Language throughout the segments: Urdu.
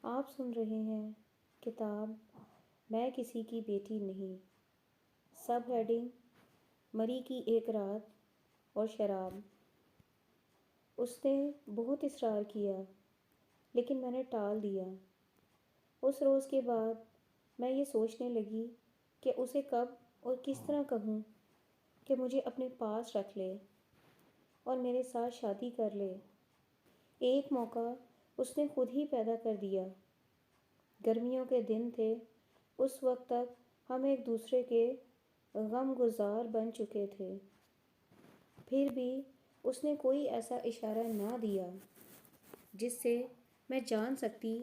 آپ سن رہے ہیں کتاب میں کسی کی بیٹی نہیں، سب ہیڈنگ مری کی ایک رات اور شراب۔ اس نے بہت اصرار کیا لیکن میں نے ٹال دیا۔ اس روز کے بعد میں یہ سوچنے لگی کہ اسے کب اور کس طرح کہوں کہ مجھے اپنے پاس رکھ لے اور میرے ساتھ شادی کر لے۔ ایک موقع اس نے خود ہی پیدا کر دیا۔ گرمیوں کے دن تھے، اس وقت تک ہم ایک دوسرے کے غم گزار بن چکے تھے، پھر بھی اس نے کوئی ایسا اشارہ نہ دیا جس سے میں جان سکتی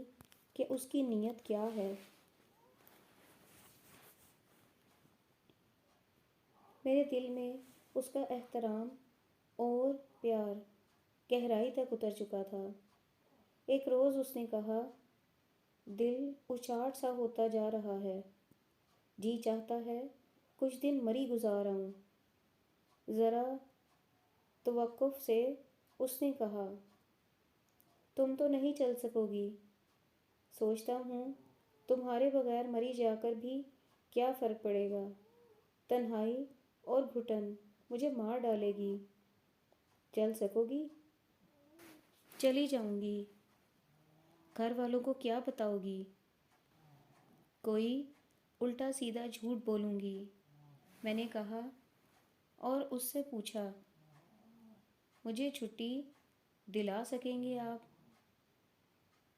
کہ اس کی نیت کیا ہے۔ میرے دل میں اس کا احترام اور پیار گہرائی تک اتر چکا تھا۔ ایک روز اس نے کہا، دل اچاٹ سا ہوتا جا رہا ہے، جی چاہتا ہے کچھ دن مری گزار آؤں۔ ذرا توقف سے اس نے کہا، تم تو نہیں چل سکو گی۔ سوچتا ہوں تمہارے بغیر مری جا کر بھی کیا فرق پڑے گا، تنہائی اور گھٹن مجھے مار ڈالے گی۔ چل سکو گی؟ چلی جاؤں گی۔ گھر والوں کو کیا بتاؤ گی؟ کوئی الٹا سیدھا جھوٹ بولوں گی۔ میں نے کہا اور اس سے پوچھا، مجھے چھٹی دلا سکیں گے آپ؟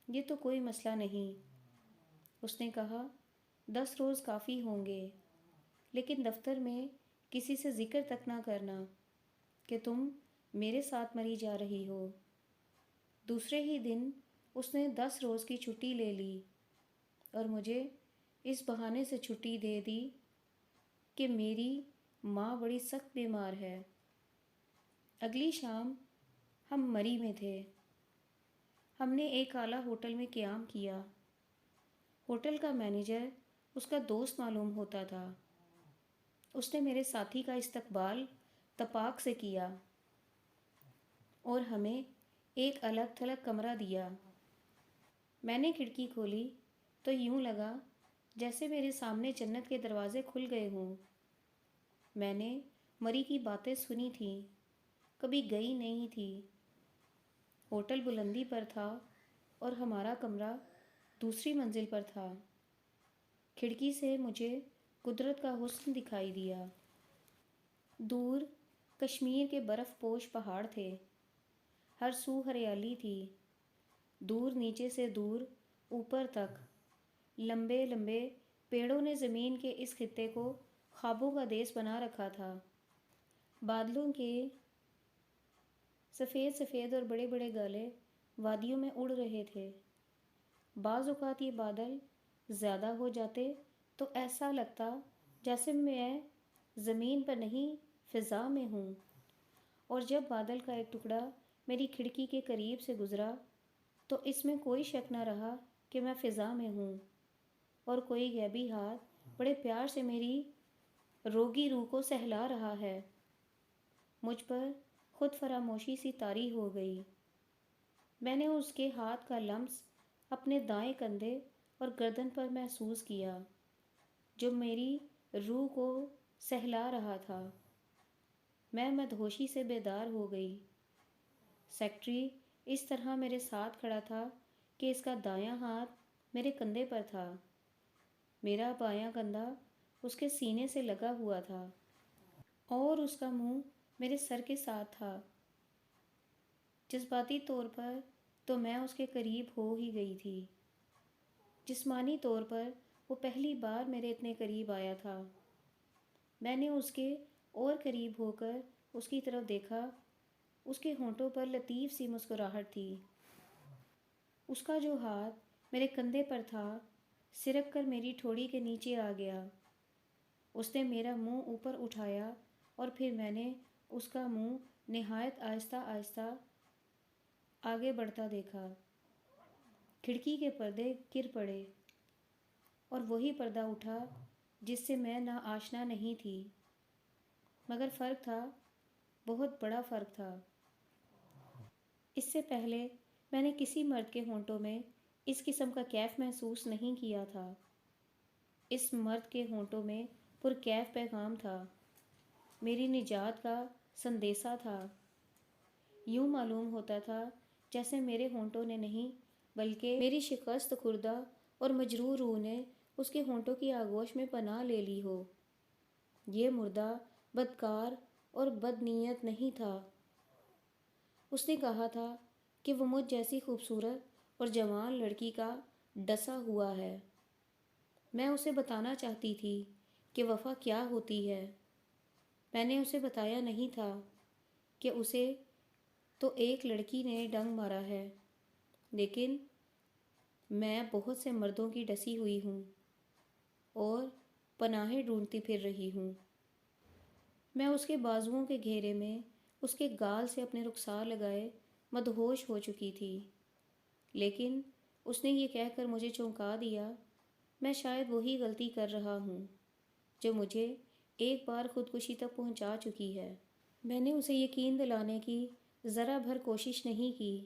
یہ تو کوئی مسئلہ نہیں۔ اس نے کہا، 10 روز کافی ہوں گے، لیکن دفتر میں کسی سے ذکر تک نہ کرنا کہ تم میرے ساتھ مری جا رہی ہو۔ دوسرے ہی دن اس نے 10 روز کی چھٹی لے لی اور مجھے اس بہانے سے چھٹی دے دی کہ میری ماں بڑی سخت بیمار ہے۔ اگلی شام ہم مری میں تھے۔ ہم نے ایک اعلیٰ ہوٹل میں قیام کیا۔ ہوٹل کا مینیجر اس کا دوست معلوم ہوتا تھا۔ اس نے میرے ساتھی کا استقبال تپاک سے کیا اور ہمیں ایک الگ تھلگ کمرہ دیا۔ میں نے کھڑکی کھولی تو یوں لگا جیسے میرے سامنے جنت کے دروازے کھل گئے ہوں۔ میں نے مری کی باتیں سنی تھیں، کبھی گئی نہیں تھی۔ ہوٹل بلندی پر تھا اور ہمارا کمرہ دوسری منزل پر تھا۔ کھڑکی سے مجھے قدرت کا حسن دکھائی دیا۔ دور کشمیر کے برف پوش پہاڑ تھے، ہر سو ہریالی تھی۔ دور نیچے سے دور اوپر تک لمبے لمبے پیڑوں نے زمین کے اس خطے کو خوابوں کا دیس بنا رکھا تھا۔ بادلوں کے سفید سفید اور بڑے بڑے گالے وادیوں میں اڑ رہے تھے۔ بعض اوقات یہ بادل زیادہ ہو جاتے تو ایسا لگتا جیسے میں زمین پر نہیں فضا میں ہوں، اور جب بادل کا ایک ٹکڑا میری کھڑکی کے قریب سے گزرا تو اس میں کوئی شک نہ رہا کہ میں فضا میں ہوں، اور کوئی غیبی ہاتھ بڑے پیار سے میری روگی روح کو سہلا رہا ہے۔ مجھ پر خود فراموشی سی طاری ہو گئی۔ میں نے اس کے ہاتھ کا لمس اپنے دائیں کندھے اور گردن پر محسوس کیا جو میری روح کو سہلا رہا تھا۔ میں مدہوشی سے بیدار ہو گئی۔ سیکرٹری اس طرح میرے ساتھ کھڑا تھا کہ اس کا دایاں ہاتھ میرے کندھے پر تھا، میرا بایاں کندھا اس کے سینے سے لگا ہوا تھا اور اس کا منہ میرے سر کے ساتھ تھا۔ جذباتی طور پر تو میں اس کے قریب ہو ہی گئی تھی، جسمانی طور پر وہ پہلی بار میرے اتنے قریب آیا تھا۔ میں نے اس کے اور قریب ہو کر اس کی طرف دیکھا۔ اس کے ہونٹوں پر لطیف سی مسکراہٹ تھی۔ اس کا جو ہاتھ میرے کندھے پر تھا سرک کر میری ٹھوڑی کے نیچے آ گیا۔ اس نے میرا منہ اوپر اٹھایا اور پھر میں نے اس کا منہ نہایت آہستہ آہستہ آگے بڑھتا دیکھا۔ کھڑکی کے پردے گر پڑے اور وہی پردہ اٹھا جس سے میں نا آشنا نہیں تھی، مگر فرق تھا، بہت بڑا فرق تھا۔ اس سے پہلے میں نے کسی مرد کے ہونٹوں میں اس قسم کا کیف محسوس نہیں کیا تھا۔ اس مرد کے ہونٹوں میں پرکیف پیغام تھا، میری نجات کا سندیسہ تھا۔ یوں معلوم ہوتا تھا جیسے میرے ہونٹوں نے نہیں بلکہ میری شکست خوردہ اور مجروح روح نے اس کے ہونٹوں کی آغوش میں پناہ لے لی ہو۔ یہ مردہ بدکار اور بدنیت نہیں تھا۔ اس نے کہا تھا کہ وہ مجھ جیسی خوبصورت اور جوان لڑکی کا ڈسا ہوا ہے۔ میں اسے بتانا چاہتی تھی کہ وفا کیا ہوتی ہے۔ میں نے اسے بتایا نہیں تھا کہ اسے تو ایک لڑکی نے ڈنگ مارا ہے، لیکن میں بہت سے مردوں کی ڈسی ہوئی ہوں اور پناہیں ڈھونڈتی پھر رہی ہوں۔ میں اس کے بازوؤں کے گھیرے میں اس کے گال سے اپنے رخسار لگائے مدہوش ہو چکی تھی، لیکن اس نے یہ کہہ کر مجھے چونکا دیا، میں شاید وہی غلطی کر رہا ہوں جو مجھے ایک بار خودکشی تک پہنچا چکی ہے۔ میں نے اسے یقین دلانے کی ذرا بھر کوشش نہیں کی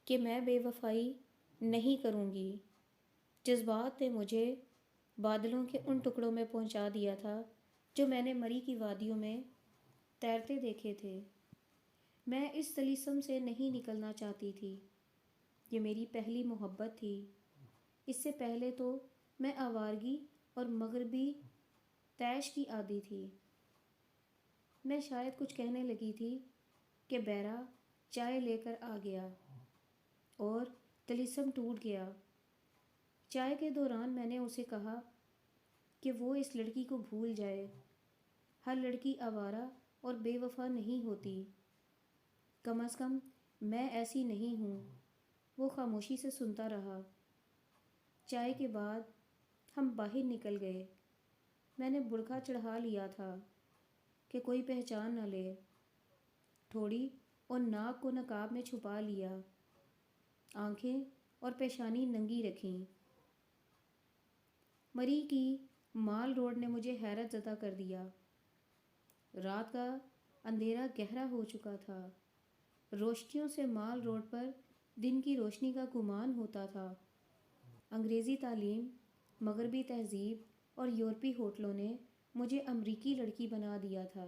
کہ میں بے وفائی نہیں کروں گی۔ جذبات نے مجھے بادلوں کے ان ٹکڑوں میں پہنچا دیا تھا جو میں نے مری کی وادیوں میں تیرتے دیکھے تھے۔ میں اس طلیسم سے نہیں نکلنا چاہتی تھی۔ یہ میری پہلی محبت تھی۔ اس سے پہلے تو میں آوارگی اور مغربی طیش کی عادی تھی۔ میں شاید کچھ کہنے لگی تھی کہ بیرا چائے لے کر آ گیا اور طلیسم ٹوٹ گیا۔ چائے کے دوران میں نے اسے کہا کہ وہ اس لڑکی کو بھول جائے۔ ہر لڑکی آوارہ اور بے وفا نہیں ہوتی، کم از کم میں ایسی نہیں ہوں۔ وہ خاموشی سے سنتا رہا۔ چائے کے بعد ہم باہر نکل گئے۔ میں نے برقع چڑھا لیا تھا کہ کوئی پہچان نہ لے، ٹھوڑی اور ناک کو نقاب میں چھپا لیا، آنکھیں اور پیشانی ننگی رکھیں۔ مری کی مال روڈ نے مجھے حیرت زدہ کر دیا۔ رات کا اندھیرا گہرا ہو چکا تھا۔ روشنیوں سے مال روڈ پر دن کی روشنی کا گمان ہوتا تھا۔ انگریزی تعلیم، مغربی تہذیب اور یورپی ہوٹلوں نے مجھے امریکی لڑکی بنا دیا تھا،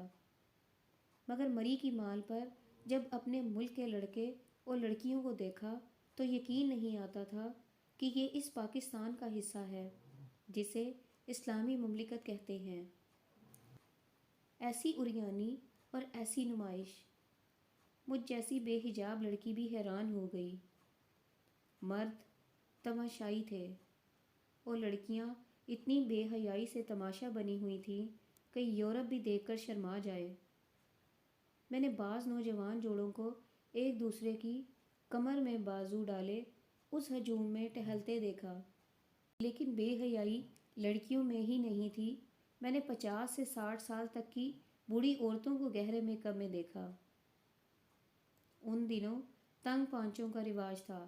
مگر مری کی مال پر جب اپنے ملک کے لڑکے اور لڑکیوں کو دیکھا تو یقین نہیں آتا تھا کہ یہ اس پاکستان کا حصہ ہے جسے اسلامی مملکت کہتے ہیں۔ ایسی عریانی اور ایسی نمائش! مجھ جیسی بے حجاب لڑکی بھی حیران ہو گئی۔ مرد تماشائی تھے اور لڑکیاں اتنی بے حیائی سے تماشا بنی ہوئی تھیں کہ یورپ بھی دیکھ کر شرما جائے۔ میں نے بعض نوجوان جوڑوں کو ایک دوسرے کی کمر میں بازو ڈالے اس ہجوم میں ٹہلتے دیکھا، لیکن بے حیائی لڑکیوں میں ہی نہیں تھی۔ میں نے 50 سے 60 سال تک کی بوڑھی عورتوں کو گہرے میک اپ میں دیکھا۔ ان دنوں تنگ پانچوں کا رواج تھا۔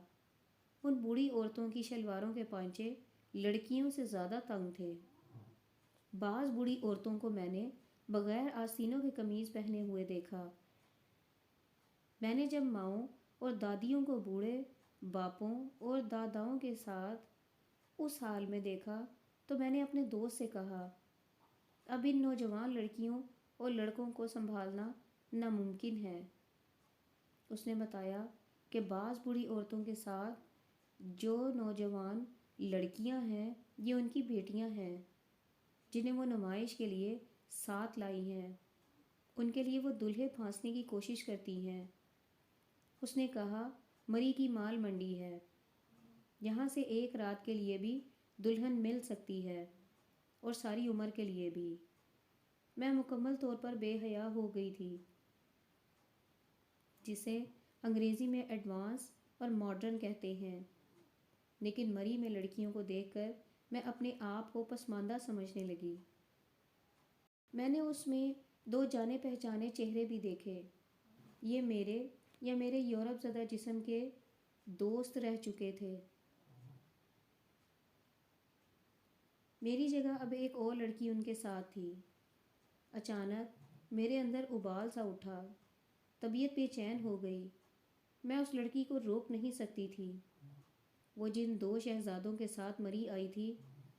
ان بوڑھی عورتوں کی شلواروں کے پانچے لڑکیوں سے زیادہ تنگ تھے۔ بعض بوڑھی عورتوں کو میں نے بغیر آستینوں کے قمیض پہنے ہوئے دیکھا۔ میں نے جب ماؤں اور دادیوں کو بوڑھے باپوں اور داداؤں کے ساتھ اس حال میں دیکھا تو میں نے اپنے دوست سے کہا، اب ان نوجوان لڑکیوں اور لڑکوں کو سنبھالنا ناممکن ہے۔ اس نے بتایا کہ بعض بوڑھی عورتوں کے ساتھ جو نوجوان لڑکیاں ہیں یہ ان کی بیٹیاں ہیں جنہیں وہ نمائش کے لیے ساتھ لائی ہیں۔ ان کے لیے وہ دلہے پھانسنے کی کوشش کرتی ہیں۔ اس نے کہا، مری کی مال منڈی ہے، یہاں سے ایک رات کے لیے بھی دلہن مل سکتی ہے اور ساری عمر کے لیے بھی۔ میں مکمل طور پر بے حیا ہو گئی تھی، جسے انگریزی میں ایڈوانس اور ماڈرن کہتے ہیں، لیکن مری میں لڑکیوں کو دیکھ کر میں اپنے آپ کو پسماندہ سمجھنے لگی۔ میں نے اس میں 2 جانے پہچانے چہرے بھی دیکھے۔ یہ میرے یا میرے یورپ زدہ جسم کے دوست رہ چکے تھے۔ میری جگہ اب ایک اور لڑکی ان کے ساتھ تھی۔ اچانک میرے اندر ابال سا اٹھا، طبیعت بے چین ہو گئی۔ میں اس لڑکی کو روک نہیں سکتی تھی۔ وہ جن 2 شہزادوں کے ساتھ مری آئی تھی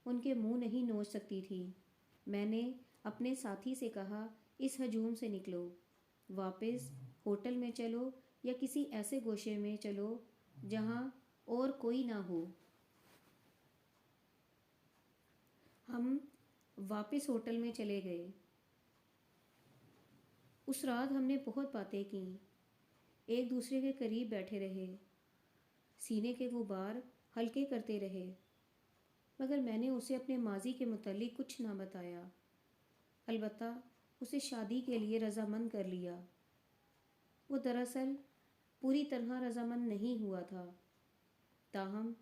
ان کے منہ نہیں نوچ سکتی تھی۔ میں نے اپنے ساتھی سے کہا، اس ہجوم سے نکلو، واپس ہوٹل میں چلو یا کسی ایسے گوشے میں چلو جہاں اور کوئی نہ ہو۔ ہم واپس ہوٹل میں چلے گئے۔ اس رات ہم نے بہت باتیں کیں، ایک دوسرے کے قریب بیٹھے رہے، سینے کے غبار ہلکے کرتے رہے، مگر میں نے اسے اپنے ماضی کے متعلق کچھ نہ بتایا۔ البتہ اسے شادی کے لیے رضامند کر لیا۔ وہ دراصل پوری طرح رضامند نہیں ہوا تھا، تاہم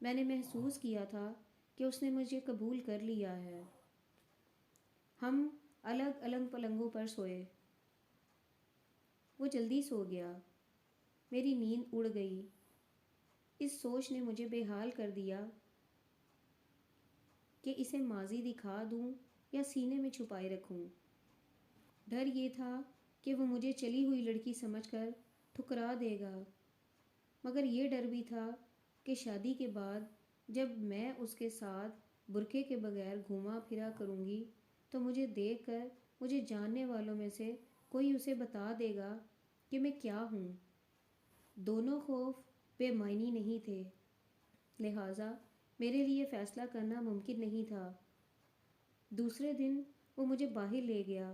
میں نے محسوس کیا تھا کہ اس نے مجھے قبول کر لیا ہے۔ ہم الگ الگ پلنگوں پر سوئے۔ وہ جلدی سو گیا، میری نیند اڑ گئی۔ اس سوچ نے مجھے بے حال کر دیا کہ اسے ماضی دکھا دوں یا سینے میں چھپائے رکھوں۔ ڈر یہ تھا کہ وہ مجھے چلی ہوئی لڑکی سمجھ کر ٹھکرا دے گا، مگر یہ ڈر بھی تھا کہ شادی کے بعد جب میں اس کے ساتھ برقعے کے بغیر گھوما پھرا کروں گی تو مجھے دیکھ کر مجھے جاننے والوں میں سے کوئی اسے بتا دے گا کہ میں کیا ہوں۔ دونوں خوف بے معنی نہیں تھے، لہٰذا میرے لیے فیصلہ کرنا ممکن نہیں تھا۔ دوسرے دن وہ مجھے باہر لے گیا۔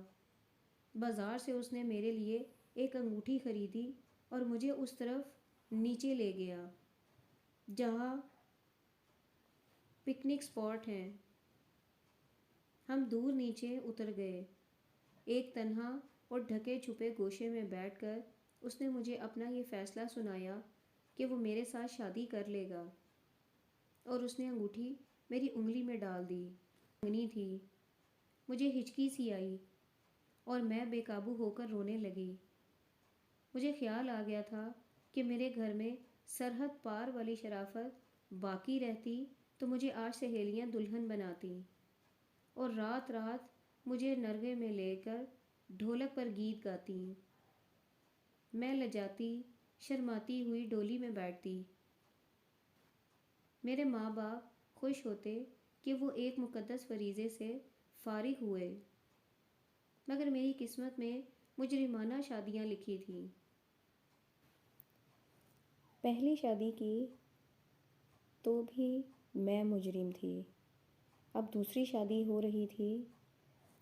بازار سے اس نے میرے لیے ایک انگوٹھی خریدی اور مجھے اس طرف نیچے لے گیا جہاں پکنک اسپاٹ ہیں۔ ہم دور نیچے اتر گئے۔ ایک تنہا اور ڈھکے چھپے گوشے میں بیٹھ کر اس نے مجھے اپنا یہ فیصلہ سنایا کہ وہ میرے ساتھ شادی کر لے گا، اور اس نے انگوٹھی میری انگلی میں ڈال دی۔ منگنی تھی۔ مجھے ہچکی سی آئی اور میں بے قابو ہو کر رونے لگی۔ مجھے خیال آ گیا تھا کہ میرے گھر میں سرحد پار والی شرافت باقی رہتی تو مجھے آج سہیلیاں دلہن بناتی اور رات رات مجھے نرغے میں لے کر ڈھولک پر گیت گاتی۔ میں لجاتی شرماتی ہوئی ڈولی میں بیٹھتی۔ میرے ماں باپ خوش ہوتے کہ وہ ایک مقدس فریضے سے فارغ ہوئے، مگر میری قسمت میں مجرمانہ شادیاں لکھی تھیں۔ پہلی شادی کی تو بھی میں مجرم تھی، اب دوسری شادی ہو رہی تھی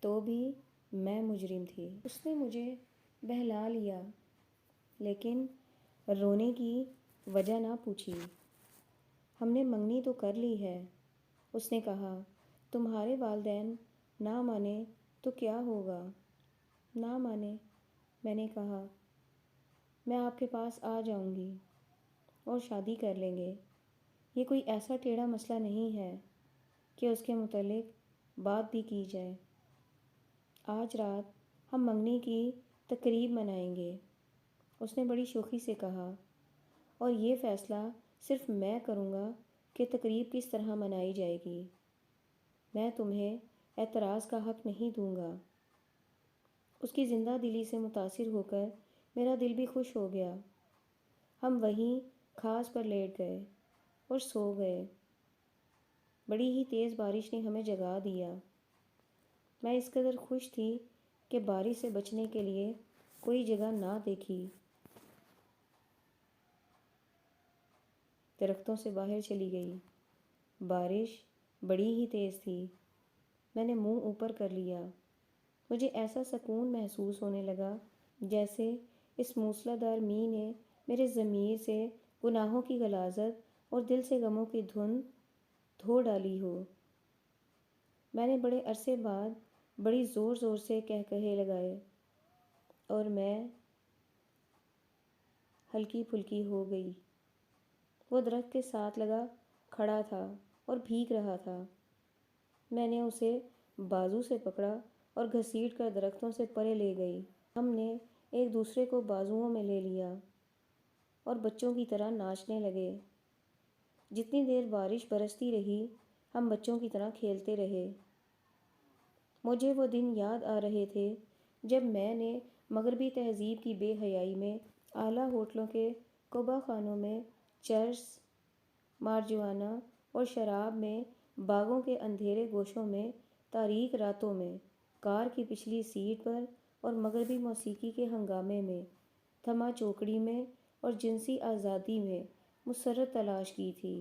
تو بھی میں مجرم تھی۔ اس نے مجھے بہلا لیا، لیکن رونے کی وجہ نہ پوچھی۔ ہم نے منگنی تو کر لی ہے۔ اس نے کہا، تمہارے والدین نہ مانے تو کیا ہوگا؟ نہ مانے؟ میں نے کہا، میں آپ کے پاس آ جاؤں گی اور شادی کر لیں گے۔ یہ کوئی ایسا ٹیڑھا مسئلہ نہیں ہے کہ اس کے متعلق بات بھی کی جائے۔ آج رات ہم منگنی کی تقریب منائیں گے، اس نے بڑی شوخی سے کہا، اور یہ فیصلہ صرف میں کروں گا کہ تقریب کس طرح منائی جائے گی۔ میں تمہیں اعتراض کا حق نہیں دوں گا۔ اس کی زندہ دلی سے متاثر ہو کر میرا دل بھی خوش ہو گیا۔ ہم وہیں کھاس پر لیٹ گئے اور سو گئے۔ بڑی ہی تیز بارش نے ہمیں جگا دیا۔ میں اس قدر خوش تھی کہ بارش سے بچنے کے لیے کوئی جگہ نہ دیکھی۔ درختوں سے باہر چلی گئی۔ بارش بڑی ہی تیز تھی۔ میں نے منہ اوپر کر لیا۔ مجھے ایسا سکون محسوس ہونے لگا جیسے اس موسلا دھار مینہ نے میرے ضمیر سے گناہوں کی غلاظت اور دل سے غموں کی دھند دھو ڈالی ہو۔ میں نے بڑے عرصے بعد بڑی زور زور سے قہقہے لگائے اور میں ہلکی پھلکی ہو گئی۔ وہ درخت کے ساتھ لگا کھڑا تھا اور بھیگ رہا تھا۔ میں نے اسے بازو سے پکڑا اور گھسیٹ کر درختوں سے پرے لے گئی۔ ہم نے ایک دوسرے کو بازوؤں میں لے لیا اور بچوں کی طرح ناچنے لگے۔ جتنی دیر بارش برستی رہی ہم بچوں کی طرح کھیلتے رہے۔ مجھے وہ دن یاد آ رہے تھے جب میں نے مغربی تہذیب کی بے حیائی میں اعلیٰ ہوٹلوں کے قبہ خانوں میں چرس مارجوانا اور شراب میں باغوں کے اندھیرے گوشوں میں، تاریک راتوں میں، کار کی پچھلی سیٹ پر اور مغربی موسیقی کے ہنگامے میں، تھما چوکڑی میں اور جنسی آزادی میں مسرت تلاش کی تھی،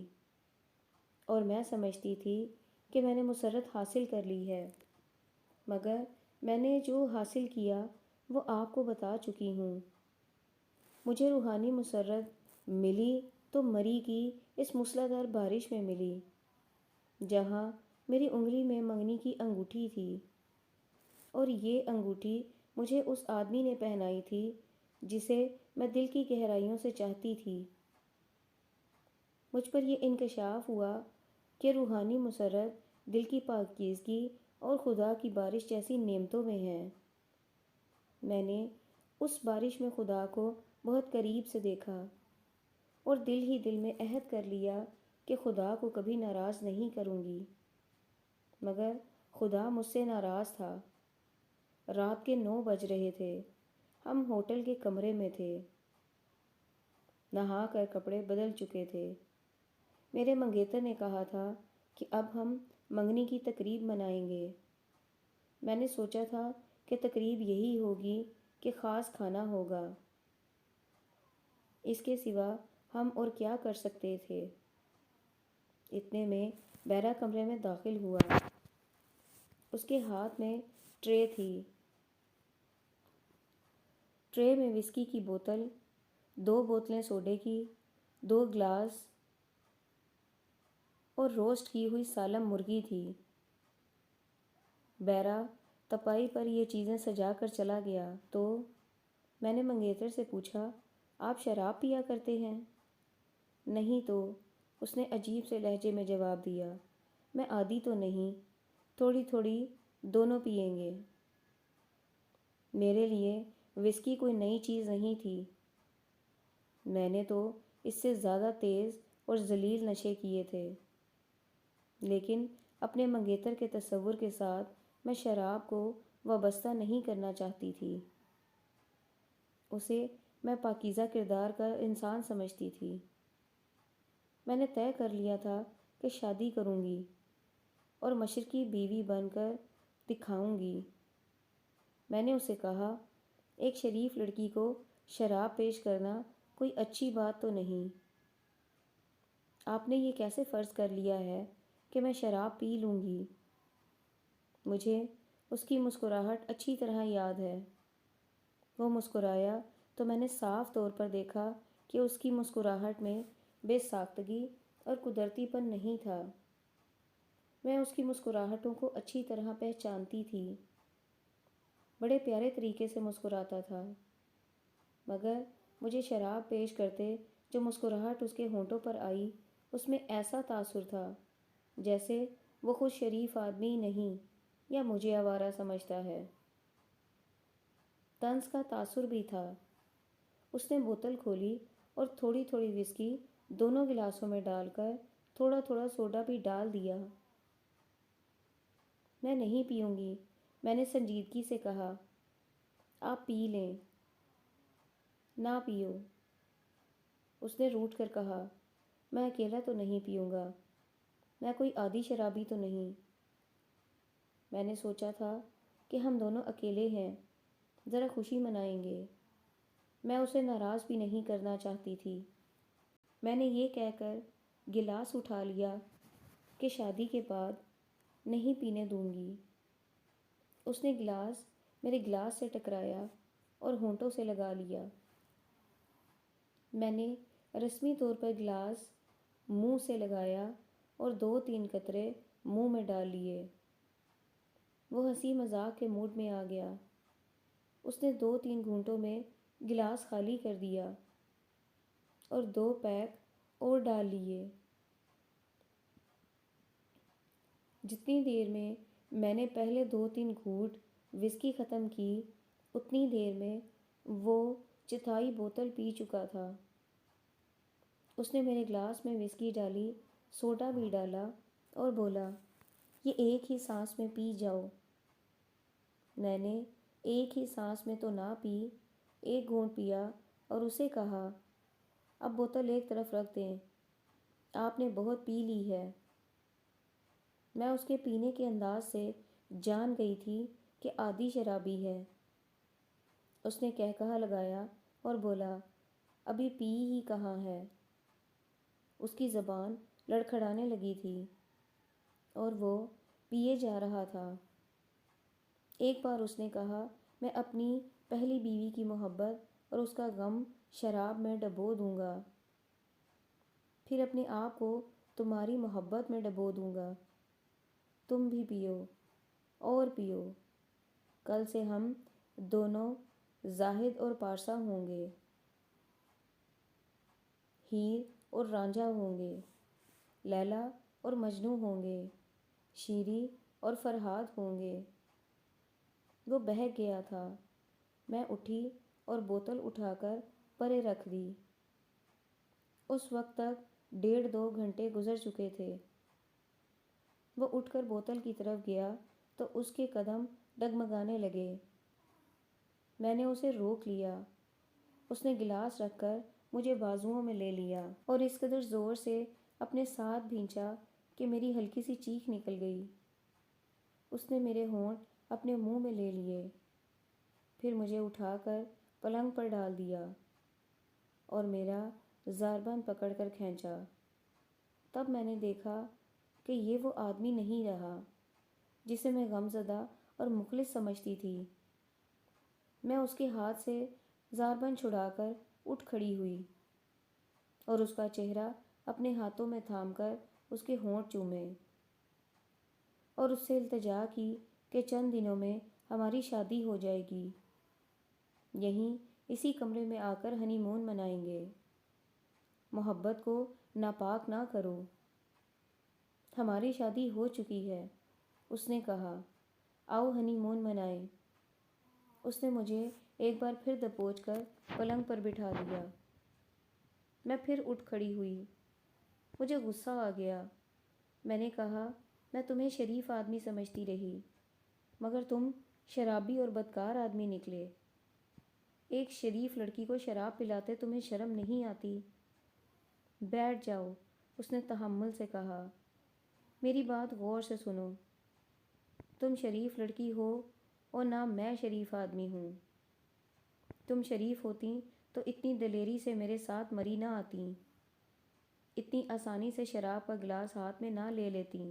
اور میں سمجھتی تھی کہ میں نے مسرت حاصل کر لی ہے، مگر میں نے جو حاصل کیا وہ آپ کو بتا چکی ہوں۔ مجھے روحانی مسرت ملی تو مری کی اس موسلادھار بارش میں ملی، جہاں میری انگلی میں منگنی کی انگوٹھی تھی، اور یہ انگوٹھی مجھے اس آدمی نے پہنائی تھی جسے میں دل کی گہرائیوں سے چاہتی تھی۔ مجھ پر یہ انکشاف ہوا کہ روحانی مسرت دل کی پاکیزگی اور خدا کی بارش جیسی نعمتوں میں ہے۔ میں نے اس بارش میں خدا کو بہت قریب سے دیکھا، اور دل ہی دل میں عہد کر لیا کہ خدا کو کبھی ناراض نہیں کروں گی، مگر خدا مجھ سے ناراض تھا۔ رات کے 9 بج رہے تھے، ہم ہوٹل کے کمرے میں تھے، نہا کر کپڑے بدل چکے تھے۔ میرے منگیتر نے کہا تھا کہ اب ہم منگنی کی تقریب منائیں گے۔ میں نے سوچا تھا کہ تقریب یہی ہوگی کہ خاص کھانا ہوگا، اس کے سوا ہم اور کیا کر سکتے تھے۔ اتنے میں بیرا کمرے میں داخل ہوا۔ اس کے ہاتھ میں ٹرے تھی، ٹرے میں وسکی کی بوتل، 2 بوتلیں سوڈے کی، 2 گلاس اور روسٹ کی ہوئی سالم مرغی تھی۔ بیرا تپائی پر یہ چیزیں سجا کر چلا گیا تو میں نے منگیتر سے پوچھا، آپ شراب پیا کرتے ہیں؟ نہیں تو، اس نے عجیب سے لہجے میں جواب دیا، میں عادی تو نہیں، تھوڑی تھوڑی دونوں پئیں گے۔ میرے لیے وسکی کوئی نئی چیز نہیں تھی، میں نے تو اس سے زیادہ تیز اور ذلیل نشے کیے تھے، لیکن اپنے منگیتر کے تصور کے ساتھ میں شراب کو وابستہ نہیں کرنا چاہتی تھی۔ اسے میں پاکیزہ کردار کا انسان سمجھتی تھی۔ میں نے طے کر لیا تھا کہ شادی کروں گی اور مشرقی بیوی بن کر دکھاؤں گی۔ میں نے اسے کہا، ایک شریف لڑکی کو شراب پیش کرنا کوئی اچھی بات تو نہیں۔ آپ نے یہ کیسے فرض کر لیا ہے کہ میں شراب پی لوں گی؟ مجھے اس کی مسکراہٹ اچھی طرح یاد ہے۔ وہ مسکرایا تو میں نے صاف طور پر دیکھا کہ اس کی مسکراہٹ میں بے ساختگی اور قدرتی پن نہیں تھا۔ میں اس کی مسکراہٹوں کو اچھی طرح پہچانتی تھی، بڑے پیارے طریقے سے مسکراتا تھا، مگر مجھے شراب پیش کرتے جو مسکراہٹ اس کے ہونٹوں پر آئی، اس میں ایسا تاثر تھا جیسے وہ خود شریف آدمی نہیں یا مجھے آوارہ سمجھتا ہے۔ طنز کا تاثر بھی تھا۔ اس نے بوتل کھولی اور تھوڑی تھوڑی وسکی دونوں گلاسوں میں ڈال کر تھوڑا تھوڑا سوڈا بھی ڈال دیا۔ میں نہیں پیوں گی، میں نے سنجیدگی سے کہا۔ آپ پی لیں۔ نہ پیو، اس نے روٹھ کر کہا، میں اکیلا تو نہیں پیوں گا، میں کوئی عادی شرابی تو نہیں۔ میں نے سوچا تھا کہ ہم دونوں اکیلے ہیں، ذرا خوشی منائیں گے۔ میں اسے ناراض بھی نہیں کرنا چاہتی تھی۔ میں نے یہ کہہ کر گلاس اٹھا لیا کہ شادی کے بعد نہیں پینے دوں گی۔ اس نے گلاس میرے گلاس سے ٹکرایا اور ہونٹوں سے لگا لیا۔ میں نے رسمی طور پر گلاس منہ سے لگایا اور 2-3 قطرے منہ میں ڈال لیے۔ وہ ہنسی مذاق کے موڈ میں آ گیا۔ اس نے 2-3 گھونٹوں میں گلاس خالی کر دیا اور 2 پیک اور ڈال لیے۔ جتنی دیر میں نے پہلے 2-3 گھونٹ وسکی ختم کی، اتنی دیر میں وہ چوتھائی بوتل پی چکا تھا۔ اس نے میرے گلاس میں وسکی ڈالی، سوڈا بھی ڈالا اور بولا، یہ ایک ہی سانس میں پی جاؤ۔ میں نے ایک ہی سانس میں تو نہ پی، 1 گھونٹ پیا اور اسے کہا، اب بوتل ایک طرف رکھ دیں، آپ نے بہت پی لی ہے۔ میں اس کے پینے کے انداز سے جان گئی تھی کہ عادی شرابی ہے۔ اس نے کہا لگایا اور بولا، ابھی پی ہی کہاں ہے؟ اس کی زبان لڑکھڑانے لگی تھی اور وہ پیے جا رہا تھا۔ ایک بار اس نے کہا، میں اپنی پہلی بیوی کی محبت اور اس کا غم شراب میں ڈبو دوں گا، پھر اپنے آپ کو تمہاری محبت میں ڈبو دوں گا۔ تم بھی پیو اور پیو، کل سے ہم دونوں زاہد اور پارسا ہوں گے، ہیر اور رانجھا ہوں گے، لیلا اور مجنوں ہوں گے، شیری اور فرہاد ہوں گے۔ وہ بہک گیا تھا۔ میں اٹھی اور بوتل اٹھا کر پرے رکھ دی۔ اس وقت تک 1.5-2 گھنٹے گزر چکے تھے۔ وہ اٹھ کر بوتل کی طرف گیا تو اس کے قدم ڈگمگانے لگے۔ میں نے اسے روک لیا۔ اس نے گلاس رکھ کر مجھے بازوؤں میں لے لیا اور اس قدر زور سے اپنے ساتھ بھینچا کہ میری ہلکی سی چیخ نکل گئی۔ اس نے میرے ہونٹ اپنے منہ میں لے لیے، پھر مجھے اٹھا کر پلنگ پر ڈال دیا اور میرا زاربند پکڑ کر کھینچا۔ تب میں نے دیکھا کہ یہ وہ آدمی نہیں رہا جسے میں غمزدہ اور مخلص سمجھتی تھی۔ میں اس کے ہاتھ سے زاربند چھڑا کر اٹھ کھڑی ہوئی اور اس کا چہرہ اپنے ہاتھوں میں تھام کر اس کے ہونٹ چومے اور اس سے التجا کی کہ چند دنوں میں ہماری شادی ہو جائے گی، یہیں اسی کمرے میں آ کر ہنی مون منائیں گے۔ محبت کو ناپاک نہ کرو، ہماری شادی ہو چکی ہے۔ اس نے کہا، آؤ ہنی مون منائیں۔ اس نے مجھے ایک بار پھر دبوچ کر پلنگ پر بٹھا دیا۔ میں پھر اٹھ کھڑی ہوئی۔ مجھے غصہ آ گیا۔ میں نے کہا، میں تمہیں شریف آدمی سمجھتی رہی، مگر تم شرابی اور بدکار آدمی نکلے۔ ایک شریف لڑکی کو شراب پلاتے تمہیں شرم نہیں آتی؟ بیٹھ جاؤ، اس نے تحمل سے کہا۔ میری بات غور سے سنو، تم شریف لڑکی ہو اور نہ میں شریف آدمی ہوں۔ تم شریف ہوتی تو اتنی دلیری سے میرے ساتھ مری نہ آتیں، اتنی آسانی سے شراب کا گلاس ہاتھ میں نہ لے لیتیں۔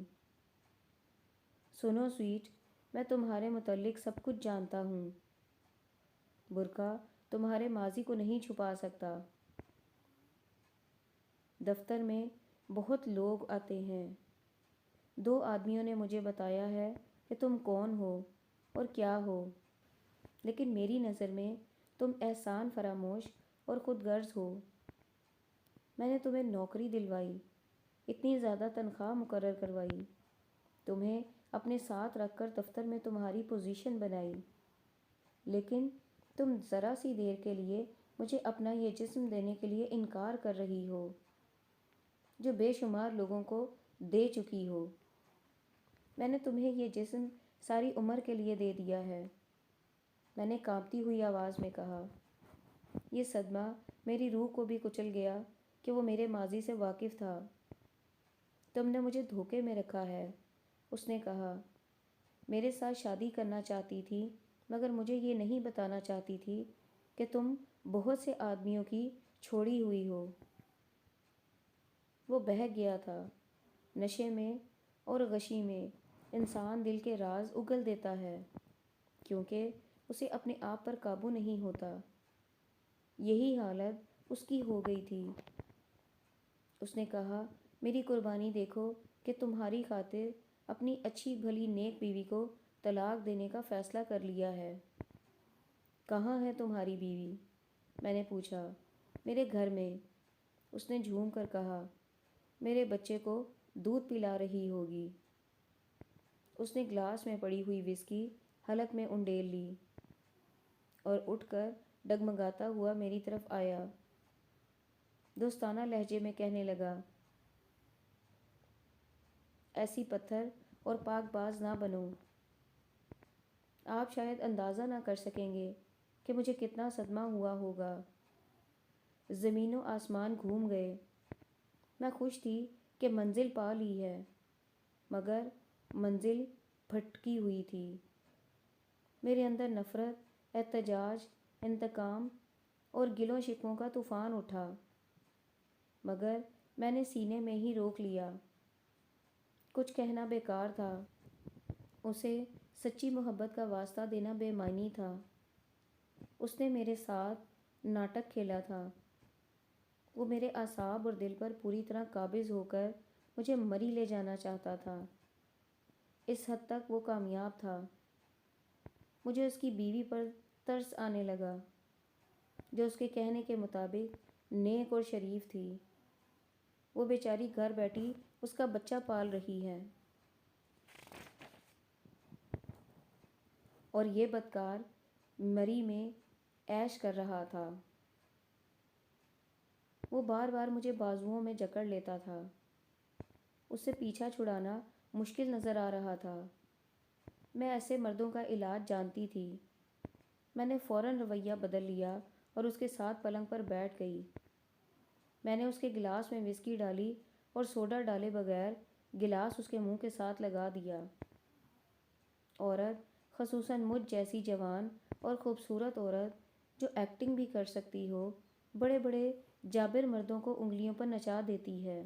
سنو سویٹ، میں تمہارے متعلق سب کچھ جانتا ہوں۔ برقع تمہارے ماضی کو نہیں چھپا سکتا۔ دفتر میں بہت لوگ آتے ہیں۔ 2 آدمیوں نے مجھے بتایا ہے کہ تم کون ہو اور کیا ہو، لیکن میری نظر میں تم احسان فراموش اور خود غرض ہو۔ میں نے تمہیں نوکری دلوائی، اتنی زیادہ تنخواہ مقرر کروائی، تمہیں اپنے ساتھ رکھ کر دفتر میں تمہاری پوزیشن بنائی، لیکن تم ذرا سی دیر کے لیے مجھے اپنا یہ جسم دینے کے لیے انکار کر رہی ہو جو بے شمار لوگوں کو دے چکی ہو۔ میں نے تمہیں یہ جسم ساری عمر کے لیے دے دیا ہے، میں نے کانپتی ہوئی آواز میں کہا۔ یہ صدمہ میری روح کو بھی کچل گیا کہ وہ میرے ماضی سے واقف تھا۔ تم نے مجھے دھوکے میں رکھا ہے، اس نے کہا۔ میرے ساتھ شادی کرنا چاہتی تھی، مگر مجھے یہ نہیں بتانا چاہتی تھی کہ تم بہت سے آدمیوں کی چھوڑی ہوئی ہو۔ وہ بہک گیا تھا۔ نشے میں اور غشی میں انسان دل کے راز اگل دیتا ہے کیونکہ اسے اپنے آپ پر قابو نہیں ہوتا۔ یہی حالت اس کی ہو گئی تھی۔ اس نے کہا، میری قربانی دیکھو کہ تمہاری خاطر اپنی اچھی بھلی نیک بیوی کو طلاق دینے کا فیصلہ کر لیا ہے۔ کہاں ہے تمہاری بیوی؟ میں نے پوچھا۔ میرے گھر میں، اس نے جھوم کر کہا۔ میرے بچے کو دودھ پلا رہی ہوگی۔ اس نے گلاس میں پڑی ہوئی وسکی حلق میں انڈیل لی اور اٹھ کر ڈگمگاتا ہوا میری طرف آیا۔ دوستانہ لہجے میں کہنے لگا، ایسی پتھر اور پاک باز نہ بنو۔ آپ شاید اندازہ نہ کر سکیں گے کہ مجھے کتنا صدمہ ہوا ہوگا۔ زمین و آسمان گھوم گئے۔ میں خوش تھی کہ منزل پا لی ہے، مگر منزل بھٹکی ہوئی تھی۔ میرے اندر نفرت، احتجاج، انتقام اور گلوں شکووں کا طوفان اٹھا، مگر میں نے سینے میں ہی روک لیا۔ کچھ کہنا بیکار تھا، اسے سچی محبت کا واسطہ دینا بے معنی تھا۔ اس نے میرے ساتھ ناٹک کھیلا تھا، وہ میرے اعصاب اور دل پر پوری طرح قابض ہو کر مجھے مری لے جانا چاہتا تھا۔ اس حد تک وہ کامیاب تھا۔ مجھے اس کی بیوی پر ترس آنے لگا، جو اس کے کہنے کے مطابق نیک اور شریف تھی۔ وہ بیچاری گھر بیٹھی اس کا بچہ پال رہی ہے، اور یہ بدکار مری میں عیش کر رہا تھا۔ وہ بار بار مجھے بازوؤں میں جکڑ لیتا تھا۔ اس سے پیچھا چھڑانا مشکل نظر آ رہا تھا۔ میں ایسے مردوں کا علاج جانتی تھی۔ میں نے فوراً رویہ بدل لیا اور اس کے ساتھ پلنگ پر بیٹھ گئی۔ میں نے اس کے گلاس میں وسکی ڈالی اور سوڈا ڈالے بغیر گلاس اس کے منہ کے ساتھ لگا دیا۔ عورت، خصوصاً مجھ جیسی جوان اور خوبصورت عورت جو ایکٹنگ بھی کر سکتی ہو، بڑے بڑے جابر مردوں کو انگلیوں پر نچا دیتی ہے۔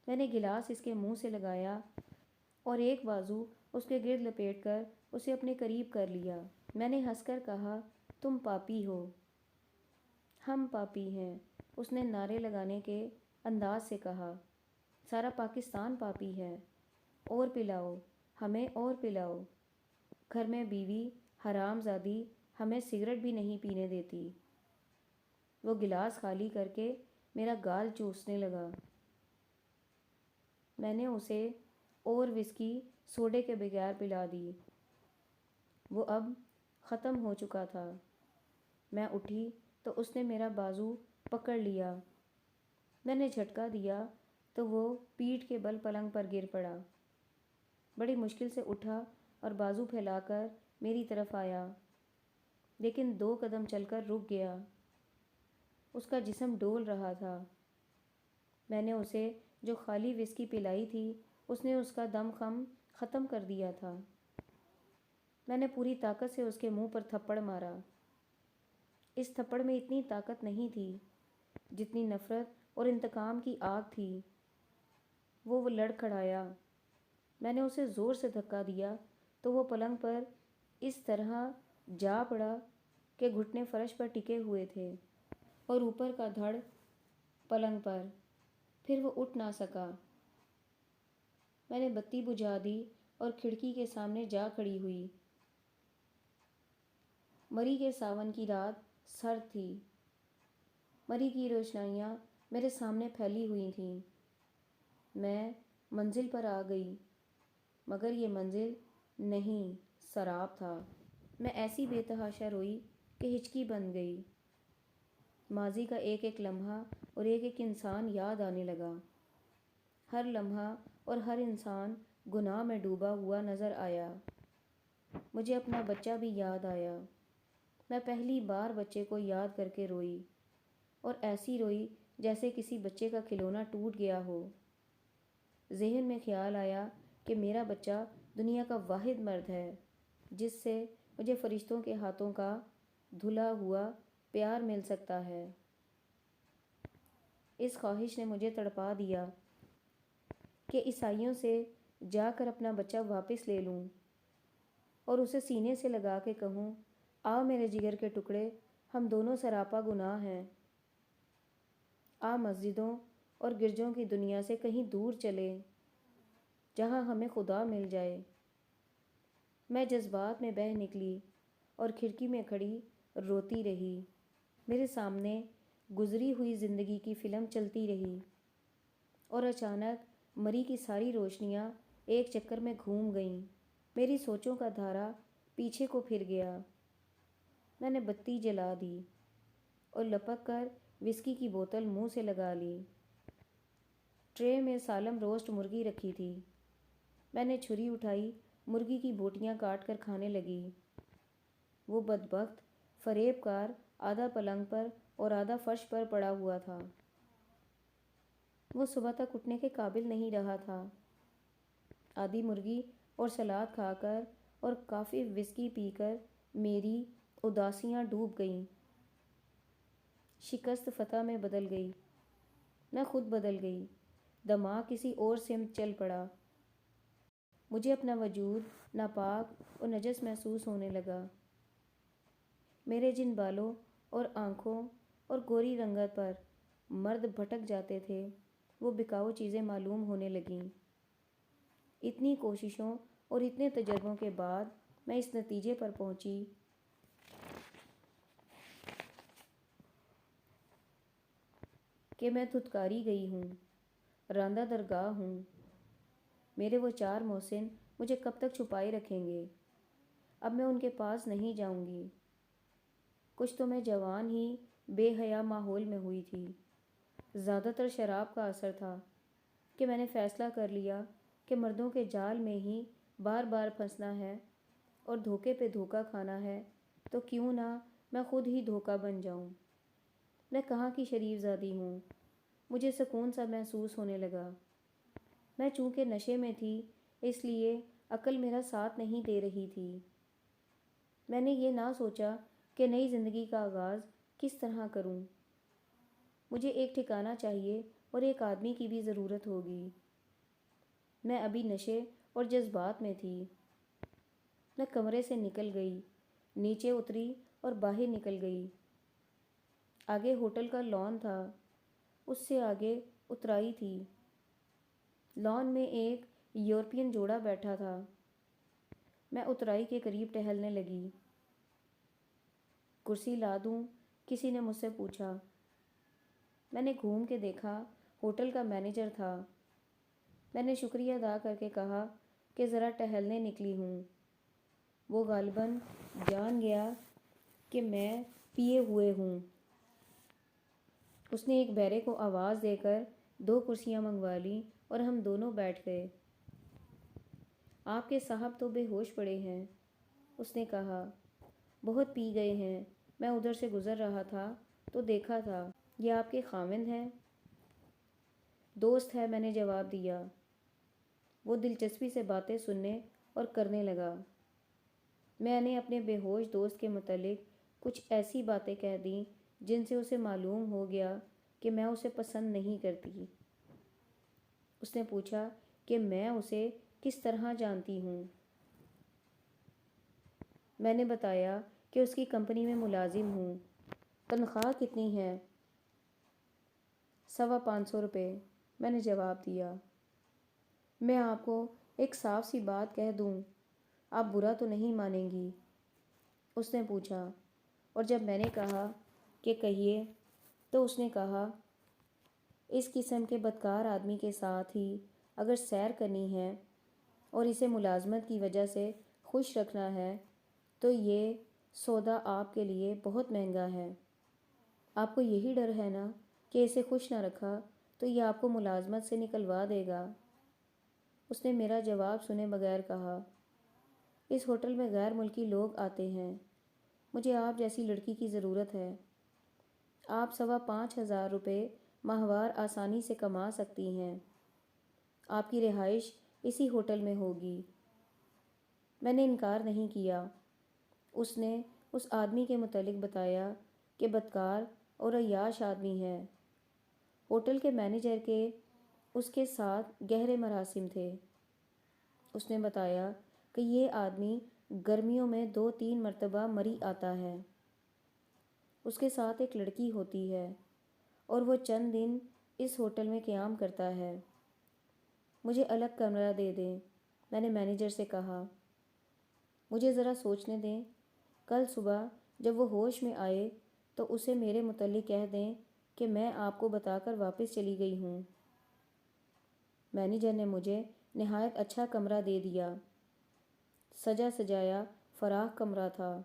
میں نے گلاس اس کے منہ سے لگایا اور ایک بازو اس کے گرد لپیٹ کر اسے اپنے قریب کر لیا۔ میں نے ہنس کر کہا، تم پاپی ہو۔ ہم پاپی ہیں، اس نے نعرے لگانے کے انداز سے کہا۔ سارا پاکستان پاپی ہے۔ اور پلاؤ، ہمیں اور پلاؤ۔ گھر میں بیوی حرام زادی ہمیں سگریٹ بھی نہیں پینے دیتی۔ وہ گلاس خالی کر کے میرا گال چوسنے لگا۔ میں نے اسے اور وسکی سوڈے کے بغیر پلا دی۔ وہ اب ختم ہو چکا تھا۔ میں اٹھی تو اس نے میرا بازو پکڑ لیا۔ میں نے جھٹکا دیا تو وہ پیٹھ کے بل پلنگ پر گر پڑا۔ بڑی مشکل سے اٹھا اور بازو پھیلا کر میری طرف آیا، لیکن 2 قدم چل کر رک گیا۔ اس کا جسم ڈول رہا تھا۔ میں نے اسے جو خالی وسکی پلائی تھی، اس نے اس کا دم خم ختم کر دیا تھا۔ میں نے پوری طاقت سے اس کے منہ پر تھپڑ مارا۔ اس تھپڑ میں اتنی طاقت نہیں تھی جتنی نفرت اور انتقام کی آگ تھی۔ وہ لڑکھڑایا۔ میں نے اسے زور سے دھکا دیا تو وہ پلنگ پر اس طرح جا پڑا کہ گھٹنے فرش پر ٹکے ہوئے تھے اور اوپر کا دھڑ پلنگ پر۔ پھر وہ اٹھ نہ سکا۔ میں نے بتی بجھا دی اور کھڑکی کے سامنے جا کھڑی ہوئی۔ مری کے ساون کی رات سرد تھی۔ مری کی روشنائیاں میرے سامنے پھیلی ہوئی تھیں۔ میں منزل پر آ گئی، مگر یہ منزل نہیں، سراب تھا۔ میں ایسی بے تحاشا روئی کہ ہچکی بن گئی۔ ماضی کا ایک ایک لمحہ اور ایک ایک انسان یاد آنے لگا۔ ہر لمحہ اور ہر انسان گناہ میں ڈوبا ہوا نظر آیا۔ مجھے اپنا بچہ بھی یاد آیا۔ میں پہلی بار بچے کو یاد کر کے روئی، اور ایسی روئی جیسے کسی بچے کا کھلونا ٹوٹ گیا ہو۔ ذہن میں خیال آیا کہ میرا بچہ دنیا کا واحد مرد ہے جس سے مجھے فرشتوں کے ہاتھوں کا دھلا ہوا پیار مل سکتا ہے۔ اس خواہش نے مجھے تڑپا دیا کہ عیسائیوں سے جا کر اپنا بچہ واپس لے لوں اور اسے سینے سے لگا کے کہوں، آ میرے جگر کے ٹکڑے، ہم دونوں سراپا گناہ ہیں۔ آ مسجدوں اور گرجوں کی دنیا سے کہیں دور چلے جہاں ہمیں خدا مل جائے۔ میں جذبات میں بہہ نکلی اور کھڑکی میں کھڑی روتی رہی۔ میرے سامنے گزری ہوئی زندگی کی فلم چلتی رہی، اور اچانک مری کی ساری روشنیاں ایک چکر میں گھوم گئیں۔ میری سوچوں کا دھارا پیچھے کو پھر گیا۔ میں نے بتی جلا دی اور لپک کر وسکی کی بوتل منہ سے لگا لی۔ ٹرے میں سالم روسٹ مرغی رکھی تھی۔ میں نے چھری اٹھائی، مرغی کی بوٹیاں کاٹ کر کھانے لگی۔ وہ بدبخت فریب کار آدھا پلنگ پر اور آدھا فرش پر پڑا ہوا تھا۔ وہ صبح تک اٹھنے کے قابل نہیں رہا تھا۔ آدھی مرغی اور سلاد کھا کر اور کافی وسکی پی کر میری اداسیاں ڈوب گئیں۔ شکست فتح میں بدل گئی۔ میں خود بدل گئی۔ دماغ کسی اور سمت چل پڑا۔ مجھے اپنا وجود ناپاک اور نجس محسوس ہونے لگا۔ میرے جن بالوں اور آنکھوں اور گوری رنگت پر مرد بھٹک جاتے تھے وہ بکاؤ چیزیں معلوم ہونے لگیں۔ اتنی کوششوں اور اتنے تجربوں کے بعد میں اس نتیجے پر پہنچی کہ میں دھتکاری گئی ہوں، راندہ درگاہ ہوں۔ میرے وہ 4 محسن مجھے کب تک چھپائے رکھیں گے؟ اب میں ان کے پاس نہیں جاؤں گی۔ کچھ تو میں جوان ہی بے حیا ماحول میں ہوئی تھی۔ زیادہ تر شراب کا اثر تھا کہ میں نے فیصلہ کر لیا کہ مردوں کے جال میں ہی بار بار پھنسنا ہے اور دھوکے پہ دھوکا کھانا ہے تو کیوں نہ میں خود ہی دھوکا بن جاؤں۔ میں کہاں کی شریف زادی ہوں؟ مجھے سکون سا محسوس ہونے لگا۔ میں چونکہ نشے میں تھی اس لیے عقل میرا ساتھ نہیں دے رہی تھی۔ میں نے یہ نہ سوچا کہ نئی زندگی کا آغاز کس طرح کروں۔ مجھے ایک ٹھکانہ چاہیے اور ایک آدمی کی بھی ضرورت ہوگی۔ میں ابھی نشے اور جذبات میں تھی۔ میں کمرے سے نکل گئی، نیچے اتری اور باہر نکل گئی۔ آگے ہوٹل کا لان تھا، اس سے آگے اترائی تھی۔ لان میں ایک یورپین جوڑا بیٹھا تھا۔ میں اترائی کے قریب ٹہلنے لگی۔ کرسی لا دوں؟ کسی نے مجھ سے پوچھا۔ میں نے گھوم کے دیکھا، ہوٹل کا مینیجر تھا۔ میں نے شکریہ ادا کر کے کہا کہ ذرا ٹہلنے نکلی ہوں۔ وہ غالباً جان گیا کہ میں پیے ہوئے ہوں۔ اس نے ایک بیرے کو آواز دے کر 2 کرسیاں منگوا لیں اور ہم دونوں بیٹھ گئے۔ آپ کے صاحب تو بے ہوش پڑے ہیں، اس نے کہا۔ بہت پی گئے ہیں۔ میں ادھر سے گزر رہا تھا تو دیکھا تھا۔ یہ آپ کے خاوند ہیں؟ دوست ہے، میں نے جواب دیا۔ وہ دلچسپی سے باتیں سننے اور کرنے لگا۔ میں نے اپنے بے ہوش دوست کے متعلق کچھ ایسی باتیں کہہ دیں جن سے اسے معلوم ہو گیا کہ میں اسے پسند نہیں کرتی۔ اس نے پوچھا کہ میں اسے کس طرح جانتی ہوں۔ میں نے بتایا کہ اس کی کمپنی میں ملازم ہوں۔ تنخواہ کتنی ہے؟ 525 روپے، میں نے جواب دیا۔ میں آپ کو ایک صاف سی بات کہہ دوں، آپ برا تو نہیں مانیں گی؟ اس نے پوچھا، اور جب میں نے کہا کہ کہیے تو اس نے کہا، اس قسم کے بدکار آدمی کے ساتھ ہی اگر سیر کرنی ہے اور اسے ملازمت کی وجہ سے خوش رکھنا ہے تو یہ سودا آپ کے لیے بہت مہنگا ہے۔ آپ کو یہی ڈر ہے نا کہ اسے خوش نہ رکھا تو یہ آپ کو ملازمت سے نکلوا دے گا۔ اس نے میرا جواب سنے بغیر کہا، اس ہوٹل میں غیر ملکی لوگ آتے ہیں، مجھے آپ جیسی لڑکی کی ضرورت ہے۔ آپ 5,500 روپے ماہوار آسانی سے کما سکتی ہیں۔ آپ کی رہائش اسی ہوٹل میں ہوگی۔ میں نے انکار نہیں کیا۔ اس نے اس آدمی کے متعلق بتایا کہ بدکار اور عیاش آدمی ہے۔ ہوٹل کے مینیجر کے اس کے ساتھ گہرے مراسم تھے۔ اس نے بتایا کہ یہ آدمی گرمیوں میں 2-3 مرتبہ مری آتا ہے۔ اس کے ساتھ ایک لڑکی ہوتی ہے اور وہ چند دن اس ہوٹل میں قیام کرتا ہے۔ مجھے الگ کمرہ دے دیں، میں نے مینیجر سے کہا۔ مجھے ذرا سوچنے دیں۔ کل صبح جب وہ ہوش میں آئے تو اسے میرے متعلق کہہ دیں کہ میں آپ کو بتا کر واپس چلی گئی ہوں۔ مینیجر نے مجھے نہایت اچھا کمرہ دے دیا۔ سجا سجایا فراخ کمرہ تھا،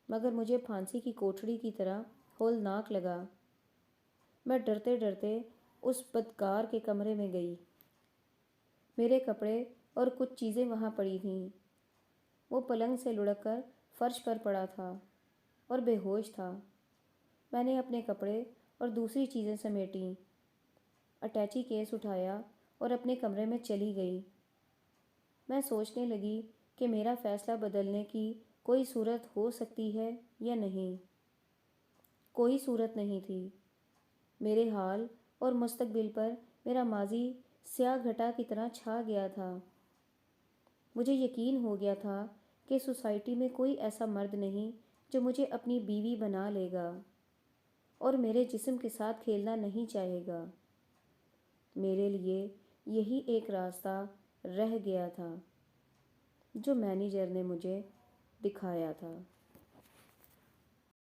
مگر مجھے پھانسی کی کوٹھڑی کی طرح ہولناک لگا۔ میں ڈرتے ڈرتے اس بدکار کے کمرے میں گئی۔ میرے کپڑے اور کچھ چیزیں وہاں پڑی تھیں۔ وہ پلنگ سے لڑک کر فرش پر پڑا تھا اور بے ہوش تھا۔ میں نے اپنے کپڑے اور دوسری چیزیں سمیٹیں۔ اٹیچی کیس اٹھایا اور اپنے کمرے میں چلی گئی۔ میں سوچنے لگی کہ میرا فیصلہ بدلنے کی کوئی صورت ہو سکتی ہے یا نہیں۔ کوئی صورت نہیں تھی۔ میرے حال اور مستقبل پر میرا ماضی سیاہ گھٹا کی طرح چھا گیا تھا۔ مجھے یقین ہو گیا تھا کہ سوسائٹی میں کوئی ایسا مرد نہیں جو مجھے اپنی بیوی بنا لے گا اور میرے جسم کے ساتھ کھیلنا نہیں چاہے گا۔ میرے لیے یہی ایک راستہ رہ گیا تھا جو مینیجر نے مجھے دکھایا تھا۔